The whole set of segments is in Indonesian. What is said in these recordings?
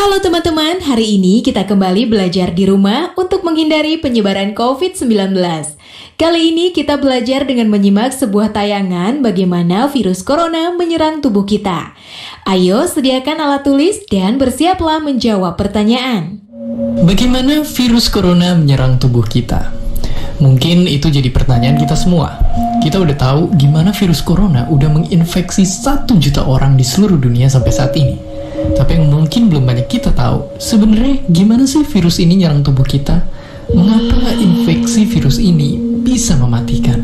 Halo teman-teman, hari ini kita kembali belajar di rumah untuk menghindari penyebaran COVID-19. Kali ini kita belajar dengan menyimak sebuah tayangan bagaimana virus corona menyerang tubuh kita. Ayo sediakan alat tulis dan bersiaplah menjawab pertanyaan. Bagaimana virus corona menyerang tubuh kita? Mungkin itu jadi pertanyaan kita semua. Kita udah tahu gimana virus corona udah menginfeksi 1 juta orang di seluruh dunia sampai saat ini. Tapi yang mungkin belum banyak kita tahu, sebenarnya gimana sih virus ini nyerang tubuh kita? Mengapa infeksi virus ini bisa mematikan?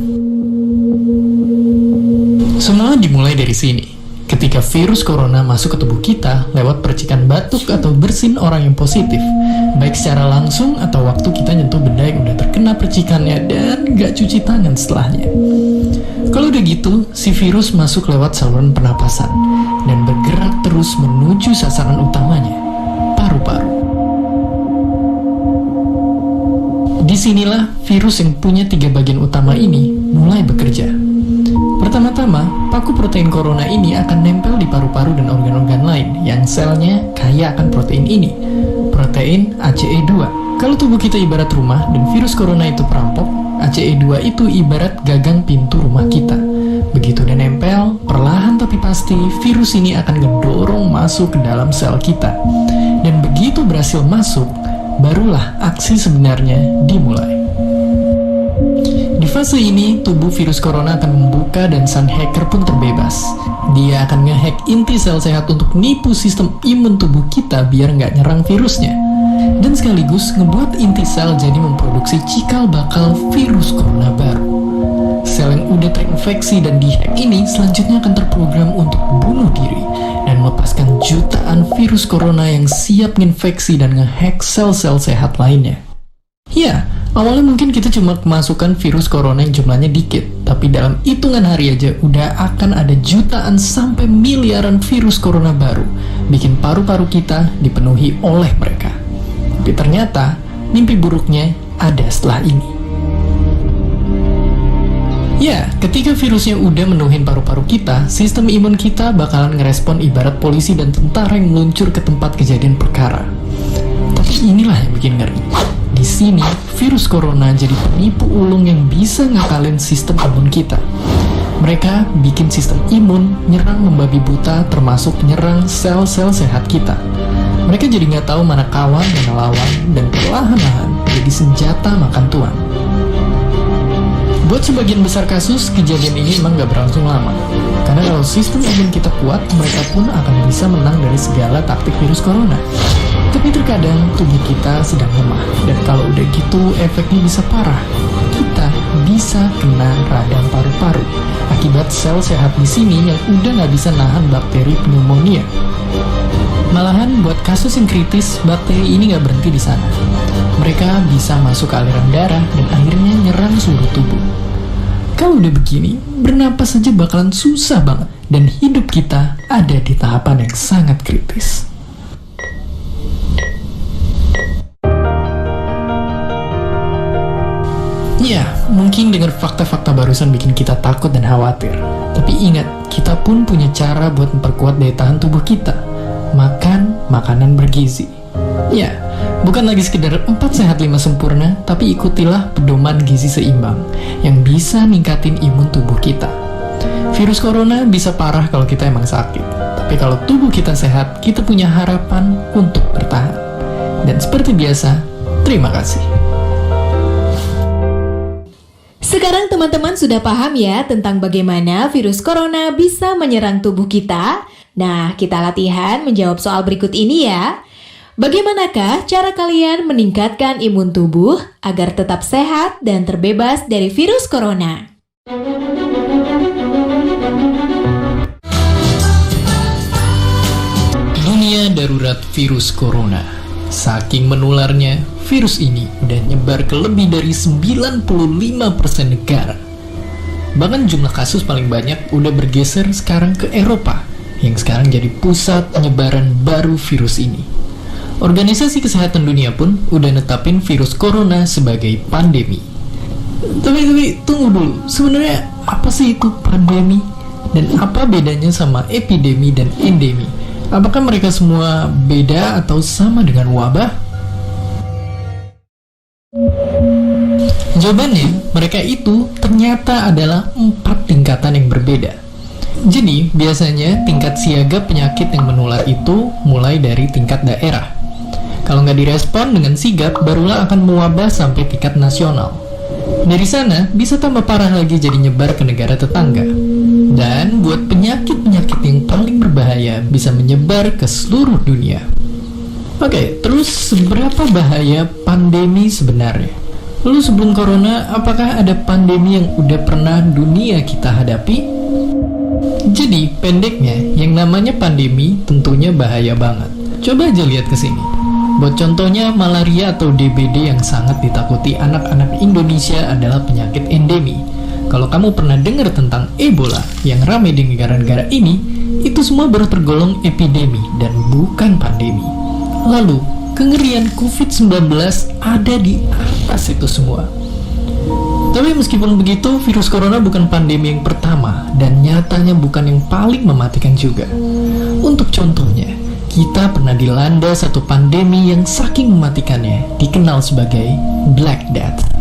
Semua dimulai dari sini. Ketika virus corona masuk ke tubuh kita lewat percikan batuk atau bersin orang yang positif, baik secara langsung atau waktu kita nyentuh benda yang udah terkena percikannya dan gak cuci tangan setelahnya. Kalau udah gitu, si virus masuk lewat saluran pernapasan dan bergerak terus menuju sasaran utamanya, paru-paru. Disinilah virus yang punya 3 bagian utama ini mulai bekerja. Pertama-tama, paku protein corona ini akan nempel di paru-paru dan organ-organ lain yang selnya kaya akan protein ini, protein ACE2. Kalau tubuh kita ibarat rumah dan virus corona itu perampok, ACE2 itu ibarat gagang pintu rumah kita. Begitu dia nempel, perlahan tapi pasti virus ini akan ngedorong masuk ke dalam sel kita. Dan begitu berhasil masuk, barulah aksi sebenarnya dimulai. Di fase ini, tubuh virus corona akan membuka dan sang hacker pun terbebas. Dia akan ngehack inti sel sehat untuk nipu sistem imun tubuh kita biar nggak nyerang virusnya. Dan sekaligus ngebuat inti sel jadi memproduksi cikal bakal virus corona baru. Sel yang udah terinfeksi dan dihack ini selanjutnya akan terprogram untuk bunuh diri dan melepaskan jutaan virus corona yang siap nginfeksi dan ngehack sel-sel sehat lainnya. Ya, awalnya mungkin kita cuma kemasukan virus corona yang jumlahnya dikit, tapi dalam hitungan hari aja udah akan ada jutaan sampai miliaran virus corona baru, bikin paru-paru kita dipenuhi oleh mereka. Tapi ternyata, mimpi buruknya ada setelah ini. Ya, ketika virusnya udah menuhin paru-paru kita, sistem imun kita bakalan ngerespon ibarat polisi dan tentara yang meluncur ke tempat kejadian perkara. Tapi inilah yang bikin ngeri. Di sini, virus corona jadi penipu ulung yang bisa ngakalin sistem imun kita. Mereka bikin sistem imun nyerang membabi buta, termasuk nyerang sel-sel sehat kita. Mereka jadi nggak tahu mana kawan, mana lawan, dan perlahan-lahan jadi senjata makan tuan. Buat sebagian besar kasus, kejadian ini emang nggak berlangsung lama. Karena kalau sistem imun kita kuat, mereka pun akan bisa menang dari segala taktik virus corona. Tapi terkadang tubuh kita sedang lemah, dan kalau udah gitu efeknya bisa parah. Kita bisa kena radang paru-paru akibat sel sehat di sini yang udah nggak bisa nahan bakteri pneumonia. Malahan buat kasus yang kritis, bakteri ini nggak berhenti di sana. Mereka bisa masuk ke aliran darah dan akhirnya nyerang seluruh tubuh. Kalau udah begini, bernapas saja bakalan susah banget dan hidup kita ada di tahapan yang sangat kritis. Ya, mungkin dengan fakta-fakta barusan bikin kita takut dan khawatir. Tapi ingat, kita pun punya cara buat memperkuat daya tahan tubuh kita. Makan makanan bergizi. Ya, bukan lagi sekedar 4 sehat 5 sempurna, tapi ikutilah pedoman gizi seimbang yang bisa ningkatin imun tubuh kita. Virus corona bisa parah kalau kita emang sakit. Tapi kalau tubuh kita sehat, kita punya harapan untuk bertahan. Dan seperti biasa, terima kasih. Sekarang teman-teman sudah paham ya tentang bagaimana virus corona bisa menyerang tubuh kita? Nah, kita latihan menjawab soal berikut ini ya. Bagaimanakah cara kalian meningkatkan imun tubuh agar tetap sehat dan terbebas dari virus corona? Dunia darurat virus corona. Saking menularnya, virus ini udah nyebar ke lebih dari 95% negara. Bahkan jumlah kasus paling banyak udah bergeser sekarang ke Eropa, yang sekarang jadi pusat penyebaran baru virus ini. Organisasi Kesehatan Dunia pun udah netapin virus corona sebagai pandemi. Tapi tunggu dulu, sebenarnya apa sih itu pandemi? Dan apa bedanya sama epidemi dan endemi? Apakah mereka semua beda atau sama dengan wabah? Jawabannya, mereka itu ternyata adalah 4 tingkatan yang berbeda. Jadi, biasanya tingkat siaga penyakit yang menular itu mulai dari tingkat daerah. Kalau nggak direspon dengan sigap, barulah akan mewabah sampai tingkat nasional. Dari sana, bisa tambah parah lagi jadi nyebar ke negara tetangga. Dan buat penyakit-penyakit yang paling berbahaya bisa menyebar ke seluruh dunia. Oke, terus seberapa bahaya pandemi sebenarnya? Lalu sebelum corona, apakah ada pandemi yang udah pernah dunia kita hadapi? Jadi, pendeknya, yang namanya pandemi tentunya bahaya banget. Coba aja lihat ke sini. Buat contohnya, malaria atau DBD yang sangat ditakuti anak-anak Indonesia adalah penyakit endemi. Kalau kamu pernah dengar tentang Ebola yang ramai di negara-negara ini, itu semua baru tergolong epidemi dan bukan pandemi. Lalu, kengerian COVID-19 ada di atas itu semua. Tapi meskipun begitu, virus corona bukan pandemi yang pertama dan nyatanya bukan yang paling mematikan juga. Untuk contohnya, kita pernah dilanda satu pandemi yang saking mematikannya dikenal sebagai Black Death.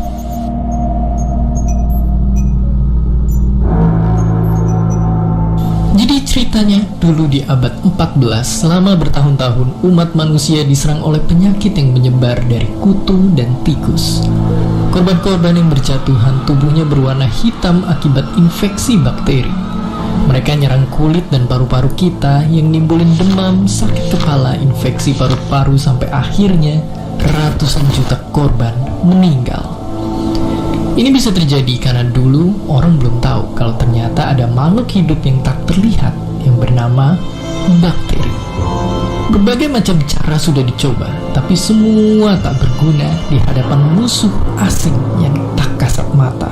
Jadi ceritanya, dulu di abad 14, selama bertahun-tahun umat manusia diserang oleh penyakit yang menyebar dari kutu dan tikus. Korban-korban yang berjatuhan tubuhnya berwarna hitam akibat infeksi bakteri. Mereka nyerang kulit dan paru-paru kita yang nimbulin demam, sakit kepala, infeksi paru-paru sampai akhirnya ratusan juta korban meninggal. Ini bisa terjadi karena dulu orang belum tahu kalau ternyata ada makhluk hidup yang tak terlihat yang bernama bakteri. Berbagai macam cara sudah dicoba, tapi semua tak berguna di hadapan musuh asing yang tak kasat mata.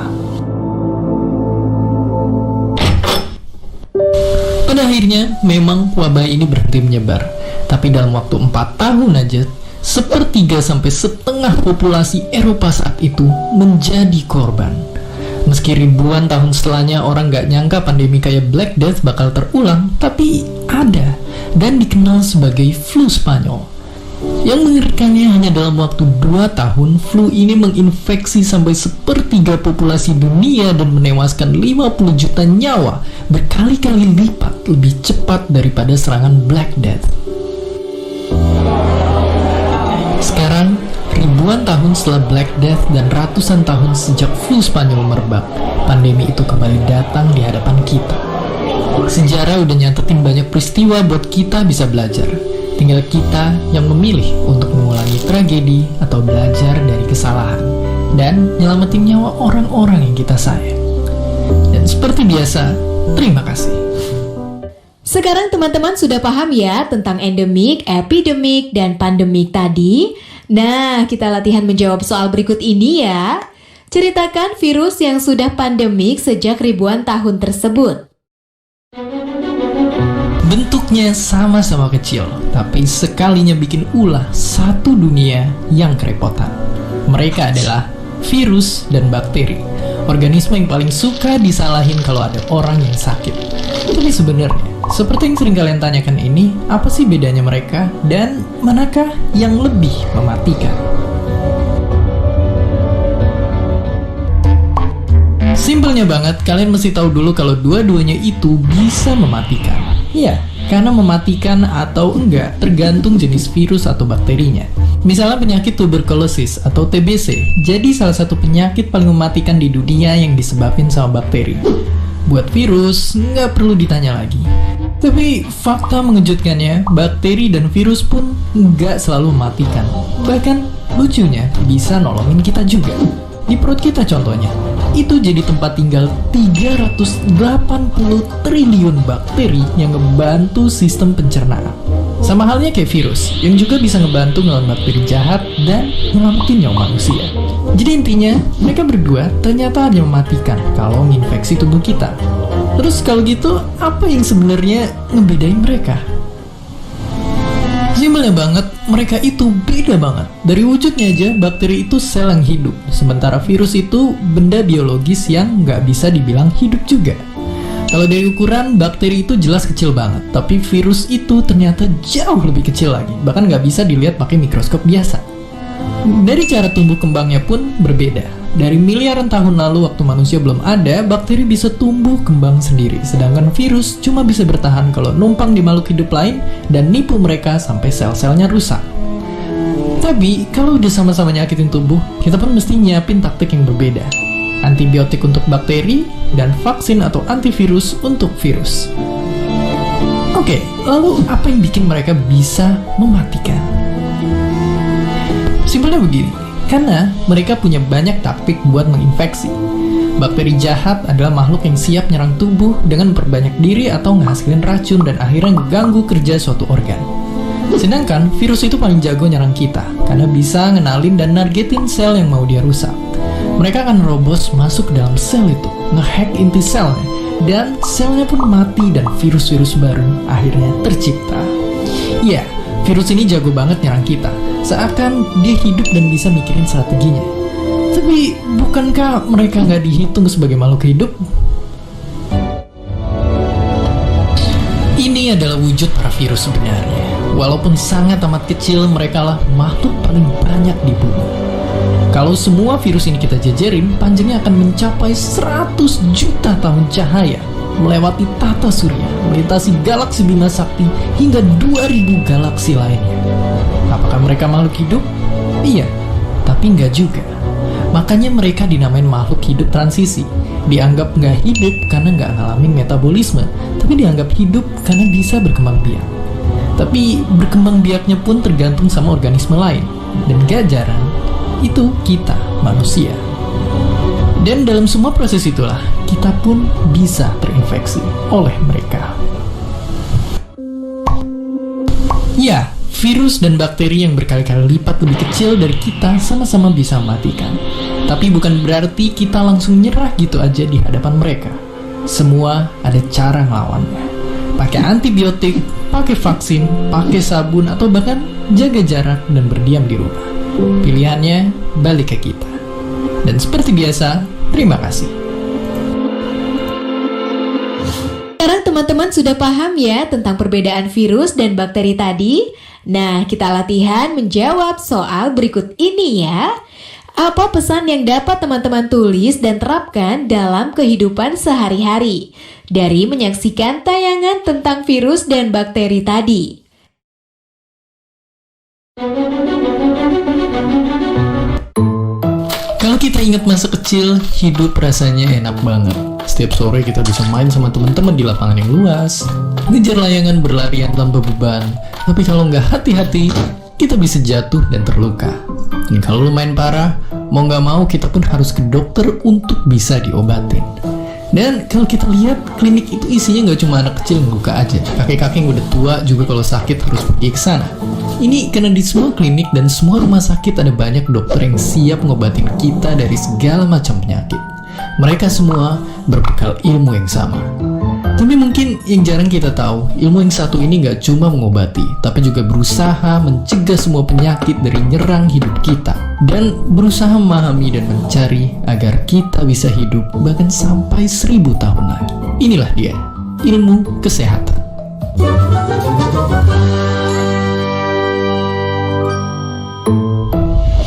Pada akhirnya, memang wabah ini berhenti menyebar, tapi dalam waktu 4 tahun aja, 1/3 sampai 1/2 populasi Eropa saat itu menjadi korban. Meski ribuan tahun setelahnya orang gak nyangka pandemi kayak Black Death bakal terulang, tapi ada dan dikenal sebagai flu Spanyol. Yang mengerikannya hanya dalam waktu 2 tahun, flu ini menginfeksi sampai 1/3 populasi dunia dan menewaskan 50 juta nyawa, berkali-kali lipat lebih cepat daripada serangan Black Death. Sekarang, ribuan tahun setelah Black Death dan ratusan tahun sejak flu Spanyol merebak, pandemi itu kembali datang di hadapan kita. Sejarah udah nyatetin banyak peristiwa buat kita bisa belajar. Tinggal kita yang memilih untuk mengulangi tragedi atau belajar dari kesalahan dan nyelamatin nyawa orang-orang yang kita sayang. Dan seperti biasa, terima kasih. Sekarang teman-teman sudah paham ya tentang endemik, epidemik, dan pandemik tadi? Nah, kita latihan menjawab soal berikut ini ya. Ceritakan virus yang sudah pandemik sejak ribuan tahun tersebut. Bentuknya sama-sama kecil, tapi sekalinya bikin ulah satu dunia yang kerepotan. Mereka adalah virus dan bakteri, organisme yang paling suka disalahin kalau ada orang yang sakit. Tapi sebenarnya, seperti yang sering kalian tanyakan ini, apa sih bedanya mereka dan manakah yang lebih mematikan? Simpelnya banget, kalian mesti tahu dulu kalau dua-duanya itu bisa mematikan. Ya, karena mematikan atau enggak tergantung jenis virus atau bakterinya. Misalnya penyakit tuberkulosis atau TBC, jadi salah satu penyakit paling mematikan di dunia yang disebabkan sama bakteri. Buat virus, nggak perlu ditanya lagi. Tapi fakta mengejutkannya, bakteri dan virus pun nggak selalu mematikan. Bahkan, lucunya bisa nolongin kita juga. Di perut kita contohnya, itu jadi tempat tinggal 380 triliun bakteri yang ngebantu sistem pencernaan. Sama halnya kayak virus, yang juga bisa ngebantu ngelawan bakteri jahat dan nyelamatin nyawa manusia. Jadi intinya, mereka berdua ternyata hanya mematikan kalau menginfeksi tubuh kita. Terus kalau gitu, apa yang sebenarnya ngebedain mereka? Simpelnya banget, mereka itu beda banget. Dari wujudnya aja, bakteri itu sel yang hidup, sementara virus itu benda biologis yang nggak bisa dibilang hidup juga. Kalau dari ukuran, bakteri itu jelas kecil banget, tapi virus itu ternyata jauh lebih kecil lagi, bahkan nggak bisa dilihat pakai mikroskop biasa. Dari cara tumbuh kembangnya pun berbeda. Dari miliaran tahun lalu waktu manusia belum ada, bakteri bisa tumbuh kembang sendiri, sedangkan virus cuma bisa bertahan kalau numpang di makhluk hidup lain dan nipu mereka sampai sel-selnya rusak. Tapi, kalau udah sama-sama nyakitin tubuh, kita pun mesti nyiapin taktik yang berbeda. Antibiotik untuk bakteri, dan vaksin atau antivirus untuk virus. Oke, lalu apa yang bikin mereka bisa mematikan? Simpelnya begini, karena mereka punya banyak taktik buat menginfeksi. Bakteri jahat adalah makhluk yang siap nyerang tubuh dengan memperbanyak diri atau ngehasilin racun dan akhirnya mengganggu kerja suatu organ. Sedangkan virus itu paling jago nyerang kita, karena bisa ngenalin dan nargetin sel yang mau dia rusak. Mereka akan nerobos masuk ke dalam sel itu, ngehack inti selnya, dan selnya pun mati dan virus-virus baru akhirnya tercipta. Ya, virus ini jago banget nyerang kita, seakan dia hidup dan bisa mikirin strateginya. Tapi, bukankah mereka nggak dihitung sebagai makhluk hidup? Ini adalah wujud para virus sebenarnya. Walaupun sangat amat kecil, mereka lah makhluk paling banyak di bumi. Kalau semua virus ini kita jajarin, panjangnya akan mencapai 100 juta tahun cahaya, melewati tata surya, melintasi galaksi Bima Sakti, hingga 2000 galaksi lainnya. Apakah mereka makhluk hidup? Iya, tapi nggak juga. Makanya mereka dinamain makhluk hidup transisi. Dianggap nggak hidup karena nggak ngalamin metabolisme, tapi dianggap hidup karena bisa berkembang biak. Tapi berkembang biaknya pun tergantung sama organisme lain, dan gak jarang itu kita, manusia. Dan dalam semua proses itulah, kita pun bisa terinfeksi oleh mereka. Ya, virus dan bakteri yang berkali-kali lipat lebih kecil dari kita sama-sama bisa mematikan. Tapi bukan berarti kita langsung nyerah gitu aja di hadapan mereka. Semua ada cara ngelawannya. Pakai antibiotik, pakai vaksin, pakai sabun, atau bahkan jaga jarak dan berdiam di rumah. Pilihannya balik ke kita. Dan seperti biasa, terima kasih. Sekarang teman-teman sudah paham ya tentang perbedaan virus dan bakteri tadi? Nah, kita latihan menjawab soal berikut ini ya. Apa pesan yang dapat teman-teman tulis dan terapkan dalam kehidupan sehari-hari dari menyaksikan tayangan tentang virus dan bakteri tadi? Kalau kita ingat masa kecil, hidup rasanya enak banget. Setiap sore kita bisa main sama teman-teman di lapangan yang luas, ngejar layangan berlarian tanpa beban. Tapi kalau nggak hati-hati, kita bisa jatuh dan terluka. Dan kalau lu main parah, mau nggak mau kita pun harus ke dokter untuk bisa diobatin. Dan kalau kita lihat, klinik itu isinya nggak cuma anak kecil yang luka aja. Kakek-kakek yang udah tua juga kalau sakit harus pergi ke sana. Ini karena di semua klinik dan semua rumah sakit ada banyak dokter yang siap ngobatin kita dari segala macam penyakit. Mereka semua berbekal ilmu yang sama. Tapi mungkin yang jarang kita tahu, ilmu yang satu ini gak cuma mengobati, tapi juga berusaha mencegah semua penyakit dari nyerang hidup kita. Dan berusaha memahami dan mencari agar kita bisa hidup bahkan sampai 1000 tahun lagi. Inilah dia, ilmu kesehatan.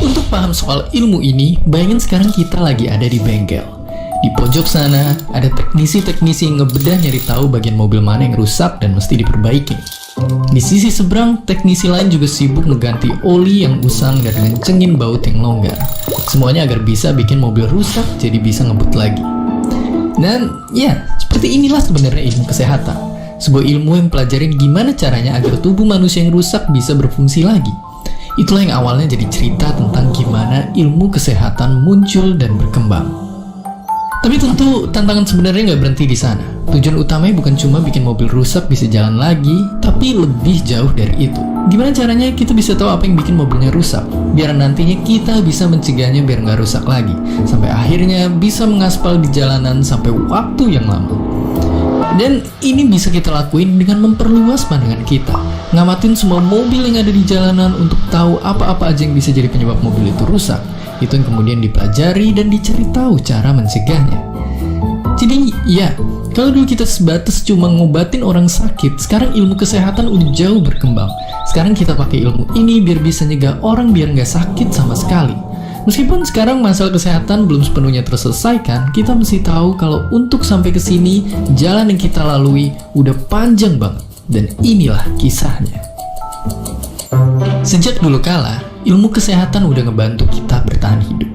Untuk paham soal ilmu ini, bayangin sekarang kita lagi ada di bengkel. Di pojok sana, ada teknisi-teknisi yang ngebedah nyari tahu bagian mobil mana yang rusak dan mesti diperbaiki. Di sisi seberang, teknisi lain juga sibuk ngeganti oli yang usang dan ngencengin baut yang longgar. Semuanya agar bisa bikin mobil rusak jadi bisa ngebut lagi. Dan ya, seperti inilah sebenarnya ilmu kesehatan. Sebuah ilmu yang pelajarin gimana caranya agar tubuh manusia yang rusak bisa berfungsi lagi. Itulah yang awalnya jadi cerita tentang gimana ilmu kesehatan muncul dan berkembang. Tapi tentu tantangan sebenarnya nggak berhenti di sana. Tujuan utamanya bukan cuma bikin mobil rusak bisa jalan lagi, tapi lebih jauh dari itu. Gimana caranya kita bisa tahu apa yang bikin mobilnya rusak, biar nantinya kita bisa mencegahnya biar nggak rusak lagi, sampai akhirnya bisa mengaspal di jalanan sampai waktu yang lama. Dan ini bisa kita lakuin dengan memperluas pandangan kita, ngamatin semua mobil yang ada di jalanan untuk tahu apa-apa aja yang bisa jadi penyebab mobil itu rusak. Itu yang kemudian dipelajari dan dicari tahu cara mencegahnya. Jadi ya, kalau dulu kita sebatas cuma ngobatin orang sakit, sekarang ilmu kesehatan udah jauh berkembang. Sekarang kita pakai ilmu ini biar bisa nyegah orang biar nggak sakit sama sekali. Meskipun sekarang masalah kesehatan belum sepenuhnya terselesaikan, kita mesti tahu kalau untuk sampai ke sini, jalan yang kita lalui udah panjang banget. Dan inilah kisahnya. Sejak dulu kala, ilmu kesehatan udah ngebantu kita bertahan hidup.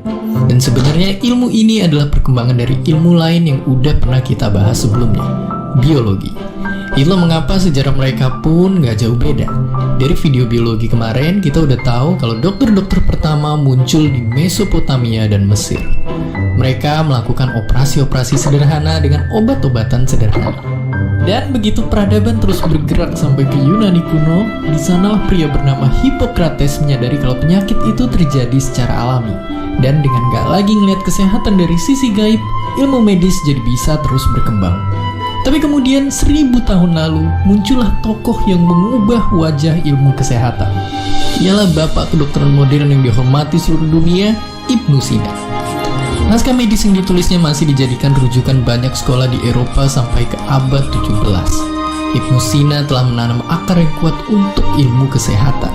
Dan sebenarnya ilmu ini adalah perkembangan dari ilmu lain yang udah pernah kita bahas sebelumnya, biologi. Itulah mengapa sejarah mereka pun gak jauh beda. Dari video biologi kemarin, kita udah tahu kalau dokter-dokter pertama muncul di Mesopotamia dan Mesir. Mereka melakukan operasi-operasi sederhana dengan obat-obatan sederhana. Dan begitu peradaban terus bergerak sampai ke Yunani kuno, di sanalah pria bernama Hippocrates menyadari kalau penyakit itu terjadi secara alami. Dan dengan gak lagi ngelihat kesehatan dari sisi gaib, ilmu medis jadi bisa terus berkembang. Tapi kemudian 1000 tahun lalu, muncullah tokoh yang mengubah wajah ilmu kesehatan. Ialah bapak kedokteran modern yang dihormati seluruh dunia, Ibnu Sina. Naskah medis yang ditulisnya masih dijadikan rujukan banyak sekolah di Eropa sampai ke abad 17. Ibnu Sina telah menanam akar yang kuat untuk ilmu kesehatan.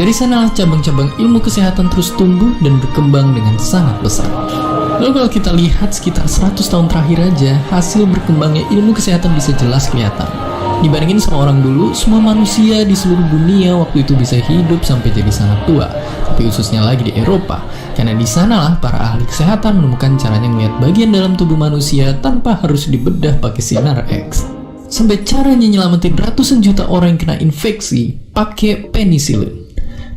Dari sanalah cabang-cabang ilmu kesehatan terus tumbuh dan berkembang dengan sangat pesat. Lalu kalau kita lihat sekitar 100 tahun terakhir aja, hasil berkembangnya ilmu kesehatan bisa jelas kelihatan. Dibandingin sama orang dulu, semua manusia di seluruh dunia waktu itu bisa hidup sampai jadi sangat tua. Tapi khususnya lagi di Eropa, karena di sanalah para ahli kesehatan menemukan caranya melihat bagian dalam tubuh manusia tanpa harus dibedah pakai sinar X. Sampai caranya nyelamatin ratusan juta orang yang kena infeksi pakai penisilin.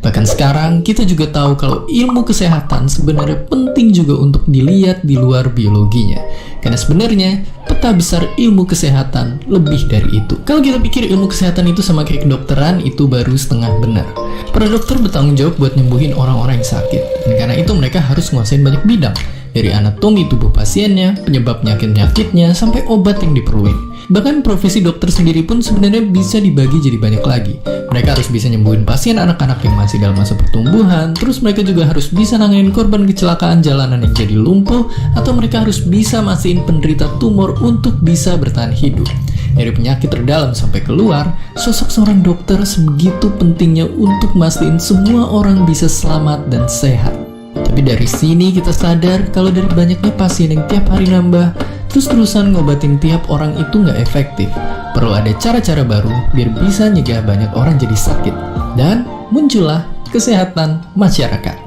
Bahkan sekarang kita juga tahu kalau ilmu kesehatan sebenarnya penting juga untuk dilihat di luar biologinya. Karena sebenarnya peta besar ilmu kesehatan lebih dari itu. Kalau kita pikir ilmu kesehatan itu sama kayak kedokteran, itu baru setengah benar. Para dokter bertanggung jawab buat nyembuhin orang-orang yang sakit. Dan karena itu mereka harus nguasain banyak bidang. Dari anatomi tubuh pasiennya, penyebab penyakit-penyakitnya, sampai obat yang diperluin. Bahkan profesi dokter sendiri pun sebenarnya bisa dibagi jadi banyak lagi. Mereka harus bisa nyembuhin pasien anak-anak yang masih dalam masa pertumbuhan, terus mereka juga harus bisa nanganin korban kecelakaan jalanan yang jadi lumpuh, atau mereka harus bisa mastiin penderita tumor untuk bisa bertahan hidup. Dari penyakit terdalam sampai keluar, sosok seorang dokter sebegitu pentingnya untuk mastiin semua orang bisa selamat dan sehat. Tapi dari sini kita sadar kalau dari banyaknya pasien yang tiap hari nambah, terus-terusan ngobatin tiap orang itu nggak efektif. Perlu ada cara-cara baru biar bisa nyegah banyak orang jadi sakit. Dan muncullah kesehatan masyarakat.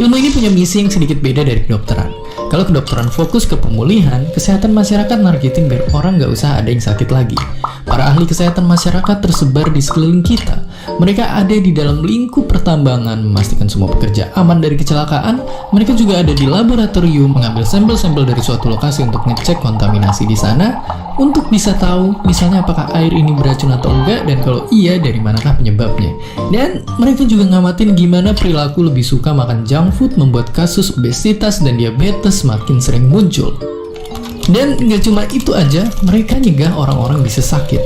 Ilmu ini punya misi yang sedikit beda dari kedokteran. Kalau kedokteran fokus ke pemulihan, kesehatan masyarakat nargetin biar orang nggak usah ada yang sakit lagi. Para ahli kesehatan masyarakat tersebar di sekeliling kita. Mereka ada di dalam lingkup pertambangan, memastikan semua pekerja aman dari kecelakaan. Mereka juga ada di laboratorium, mengambil sampel-sampel dari suatu lokasi untuk ngecek kontaminasi di sana, untuk bisa tahu misalnya apakah air ini beracun atau enggak, dan kalau iya dari manakah penyebabnya. Dan mereka juga ngamatin gimana perilaku lebih suka makan junk food membuat kasus obesitas dan diabetes semakin sering muncul. Dan nggak cuma itu aja, mereka nyegah orang-orang bisa sakit.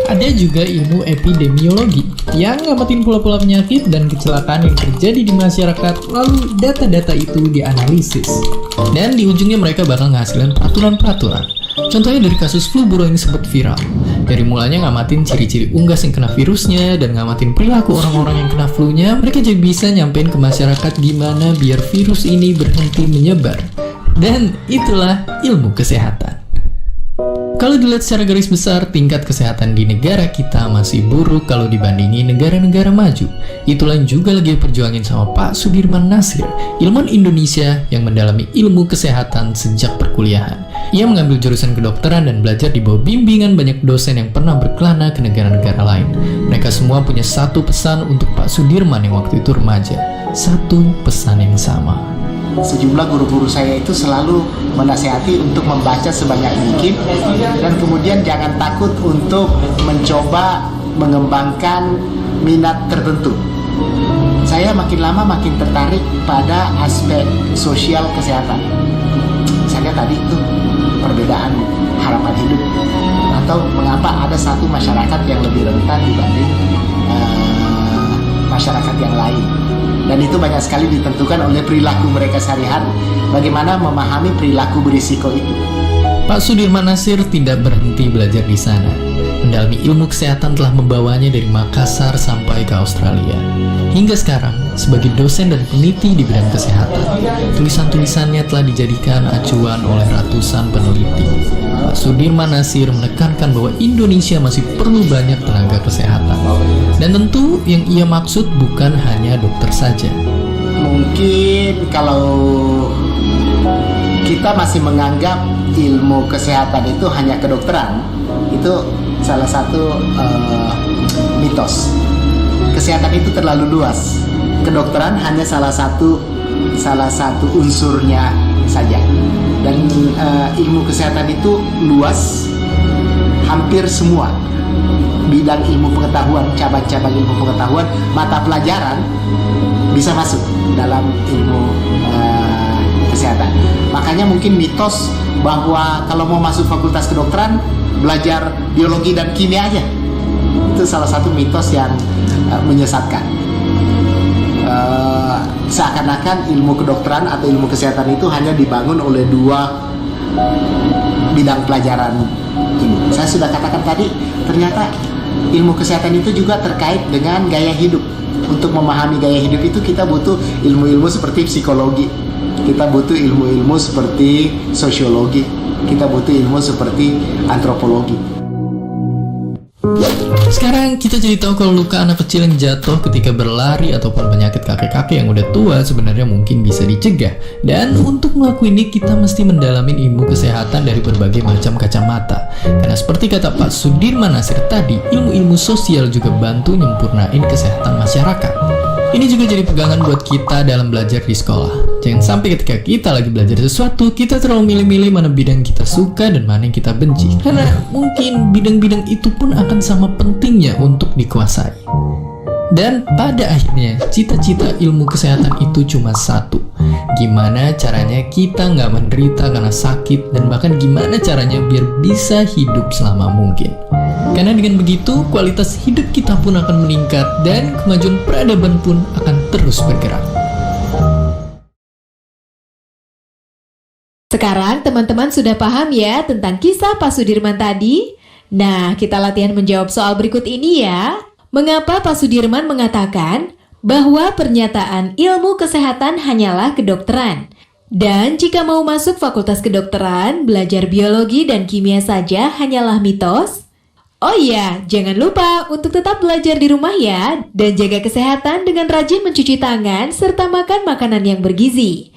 Ada juga ilmu epidemiologi yang ngamatin pola-pola penyakit dan kecelakaan yang terjadi di masyarakat, lalu data-data itu dianalisis. Dan di ujungnya mereka bakal ngasilin peraturan-peraturan. Contohnya dari kasus flu burung yang sempat viral. Dari mulanya ngamatin ciri-ciri unggas yang kena virusnya dan ngamatin perilaku orang-orang yang kena flu-nya, mereka jadi bisa nyampein ke masyarakat gimana biar virus ini berhenti menyebar. Dan itulah ilmu kesehatan. Kalau dilihat secara garis besar, tingkat kesehatan di negara kita masih buruk kalau dibandingi negara-negara maju. Itulah yang juga lagi perjuangin sama Pak Sudirman Nasir, ilmuwan Indonesia yang mendalami ilmu kesehatan sejak perkuliahan. Ia mengambil jurusan kedokteran dan belajar di bawah bimbingan banyak dosen yang pernah berkelana ke negara-negara lain. Mereka semua punya satu pesan untuk Pak Sudirman yang waktu itu remaja. Satu pesan yang sama. Sejumlah guru-guru saya itu selalu menasihati untuk membaca sebanyak mungkin dan kemudian jangan takut untuk mencoba mengembangkan minat tertentu. Saya makin lama makin tertarik pada aspek sosial kesehatan. Misalnya tadi itu perbedaan harapan hidup, atau mengapa ada satu masyarakat yang lebih rentan dibanding masyarakat yang lain. Dan itu banyak sekali ditentukan oleh perilaku mereka sehari-hari. Bagaimana memahami perilaku berisiko itu. Pak Sudirman Nasir tidak berhenti belajar di sana. Mendalami ilmu kesehatan telah membawanya dari Makassar sampai ke Australia. Hingga sekarang, sebagai dosen dan peneliti di bidang kesehatan, tulisan-tulisannya telah dijadikan acuan oleh ratusan peneliti. Pak Sudirman Nasir menekankan bahwa Indonesia masih perlu banyak tenaga kesehatan. Dan tentu yang ia maksud bukan hanya dokter saja. Mungkin kalau kita masih menganggap ilmu kesehatan itu hanya kedokteran, itu salah satu mitos. Kesehatan itu terlalu luas. Kedokteran hanya salah satu unsurnya saja. Dan ilmu kesehatan itu luas, hampir semua bidang ilmu pengetahuan, cabang-cabang ilmu pengetahuan, mata pelajaran bisa masuk dalam ilmu kesehatan. Makanya mungkin mitos bahwa kalau mau masuk fakultas kedokteran belajar biologi dan kimia aja, itu salah satu mitos yang menyesatkan. Seakan-akan ilmu kedokteran atau ilmu kesehatan itu hanya dibangun oleh dua bidang pelajaran ini. Saya sudah katakan tadi, ternyata ilmu kesehatan itu juga terkait dengan gaya hidup. Untuk memahami gaya hidup itu kita butuh ilmu-ilmu seperti psikologi, kita butuh ilmu-ilmu seperti sosiologi, kita butuh ilmu seperti antropologi. Sekarang kita jadi tahu kalau luka anak kecil yang jatuh ketika berlari ataupun penyakit kakek-kakek yang udah tua sebenarnya mungkin bisa dicegah. Dan untuk melakukan ini kita mesti mendalami ilmu kesehatan dari berbagai macam kacamata. Karena seperti kata Pak Sudirman Nasir tadi, ilmu-ilmu sosial juga bantu nyempurnain kesehatan masyarakat. Ini juga jadi pegangan buat kita dalam belajar di sekolah. Jangan sampai ketika kita lagi belajar sesuatu, kita terlalu milih-milih mana bidang kita suka dan mana yang kita benci. Karena mungkin bidang-bidang itu pun akan sama pentingnya untuk dikuasai. Dan pada akhirnya, cita-cita ilmu kesehatan itu cuma satu. Gimana caranya kita nggak menderita karena sakit, dan bahkan gimana caranya biar bisa hidup selama mungkin. Karena dengan begitu, kualitas hidup kita pun akan meningkat dan kemajuan peradaban pun akan terus bergerak. Sekarang teman-teman sudah paham ya tentang kisah Pak Sudirman tadi? Nah, kita latihan menjawab soal berikut ini ya. Mengapa Pak Sudirman mengatakan bahwa pernyataan ilmu kesehatan hanyalah kedokteran? Dan jika mau masuk fakultas kedokteran, belajar biologi dan kimia saja hanyalah mitos? Oh iya, jangan lupa untuk tetap belajar di rumah ya, dan jaga kesehatan dengan rajin mencuci tangan serta makan makanan yang bergizi.